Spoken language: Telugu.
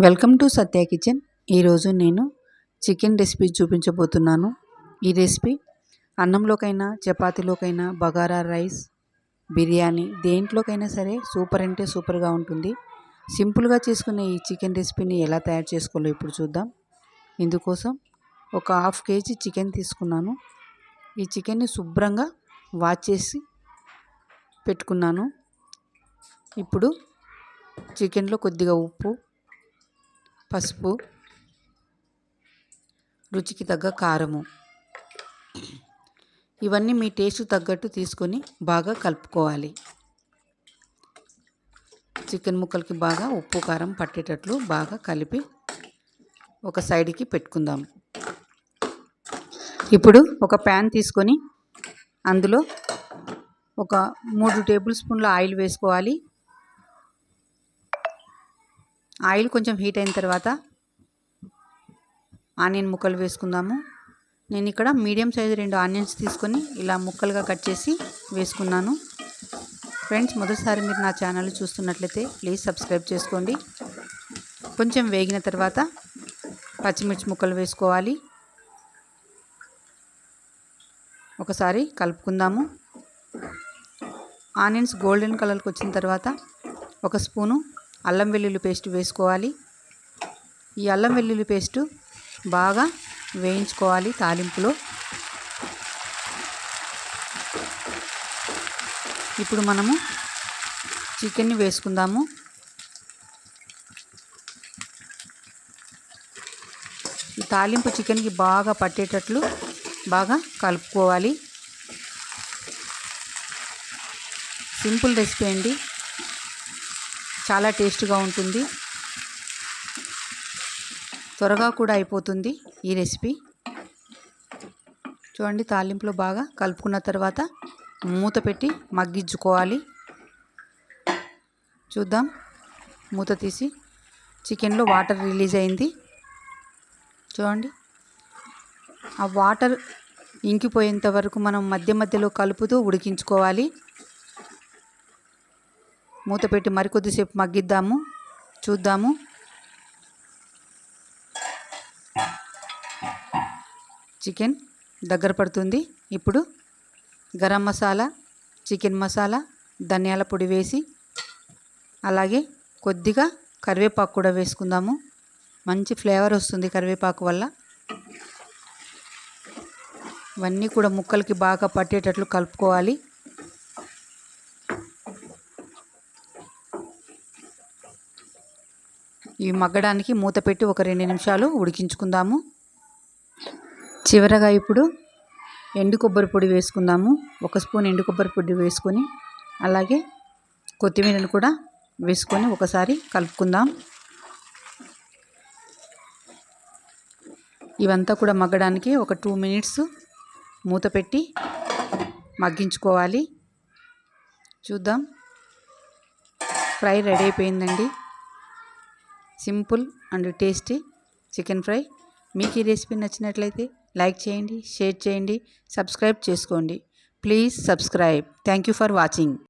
Welcome to Satya kitchen. ఈరోజు నేను చికెన్ రెసిపీ చూపించబోతున్నాను. ఈ రెసిపీ అన్నంలోకైనా, చపాతీలోకైనా, బగారా రైస్, బిర్యానీ దేంట్లోకైనా సరే సూపర్ అంటే సూపర్గా ఉంటుంది. సింపుల్గా చేసుకునే ఈ చికెన్ రెసిపీని ఎలా తయారు చేసుకోవాలో ఇప్పుడు చూద్దాం. ఇందుకోసం ఒక హాఫ్ కేజీ చికెన్ తీసుకున్నాను. ఈ చికెన్ని శుభ్రంగా వాష్ చేసి పెట్టుకున్నాను. ఇప్పుడు చికెన్లో కొద్దిగా ఉప్పు, పసుపు, రుచికి తగ్గ కారము ఇవన్నీ మీ టేస్ట్ తగ్గట్టు తీసుకొని బాగా కలుపుకోవాలి. చికెన్ ముక్కలకి బాగా ఉప్పు కారం పట్టేటట్లు బాగా కలిపి ఒక సైడ్కి పెట్టుకుందాం. ఇప్పుడు ఒక ప్యాన్ తీసుకొని అందులో ఒక 3 టేబుల్ స్పూన్ల ఆయిల్ వేసుకోవాలి. ఆయిల్ కొంచెం హీట్ అయిన తర్వాత ఆనియన్ ముక్కలు వేసుకుందాము. నేను ఇక్కడ మీడియం సైజు 2 ఆనియన్స్ తీసుకొని ఇలా ముక్కలుగా కట్ చేసి వేసుకున్నాను. ఫ్రెండ్స్, మొదటిసారి మీరు నా ఛానల్ చూస్తున్నట్లయితే ప్లీజ్ సబ్స్క్రైబ్ చేసుకోండి. కొంచెం వేగిన తర్వాత పచ్చిమిర్చి ముక్కలు వేసుకోవాలి. ఒకసారి కలుపుకుందాము. ఆనియన్స్ గోల్డెన్ కలర్కి వచ్చిన తర్వాత ఒక స్పూను అల్లం వెల్లుల్లి పేస్ట్ వేసుకోవాలి. ఈ అల్లం వెల్లుల్లి పేస్టు బాగా వేయించుకోవాలి తాలింపులో. ఇప్పుడు మనము చికెన్ని వేసుకుందాము. ఈ తాలింపు చికెన్కి బాగా పట్టేటట్లు బాగా కలుపుకోవాలి. సింపుల్ రెసిపీ అండి, చాలా టేస్ట్గా ఉంటుంది, త్వరగా కూడా అయిపోతుంది ఈ రెసిపీ. చూడండి, తాలింపులో బాగా కలుపుకున్న తర్వాత మూత పెట్టి మగ్గించుకోవాలి. చూద్దాం, మూత తీసి చికెన్లో వాటర్ రిలీజ్ అయింది. చూడండి, ఆ వాటర్ ఇంకిపోయేంత వరకు మనం మధ్య మధ్యలో కలుపుతూ ఉడికించుకోవాలి. మూత పెట్టి మరికొద్దిసేపు మగ్గిద్దాము. చూద్దాము. చికెన్ దగ్గర పడుతుంది. ఇప్పుడు గరం మసాలా, చికెన్ మసాలా, ధనియాల పొడి వేసి అలాగే కొద్దిగా కరివేపాకు కూడా వేసుకుందాము. మంచి ఫ్లేవర్ వస్తుంది కరివేపాకు వల్ల. ఇవన్నీ కూడా ముక్కలకి బాగా పట్టేటట్లు కలుపుకోవాలి. ఇవి మగ్గడానికి మూత పెట్టి ఒక 2 నిమిషాలు ఉడికించుకుందాము. చివరగా ఇప్పుడు ఎండు కొబ్బరి పొడి వేసుకుందాము. 1 స్పూన్ ఎండు కొబ్బరి పొడి వేసుకొని అలాగే కొత్తిమీరను కూడా వేసుకొని ఒకసారి కలుపుకుందాం. ఇవంతా కూడా మగ్గడానికి ఒక 2 మినిట్స్ మూత పెట్టి మగ్గించుకోవాలి. చూద్దాం, ఫ్రై రెడీ అయిపోయిందండి. Simple and tasty chicken fry. మీకు ఈ రెసిపీ నచ్చినట్లయితే లైక్ చేయండి, షేర్ చేయండి, సబ్స్క్రైబ్ చేసుకోండి. Please subscribe. Thank you for watching.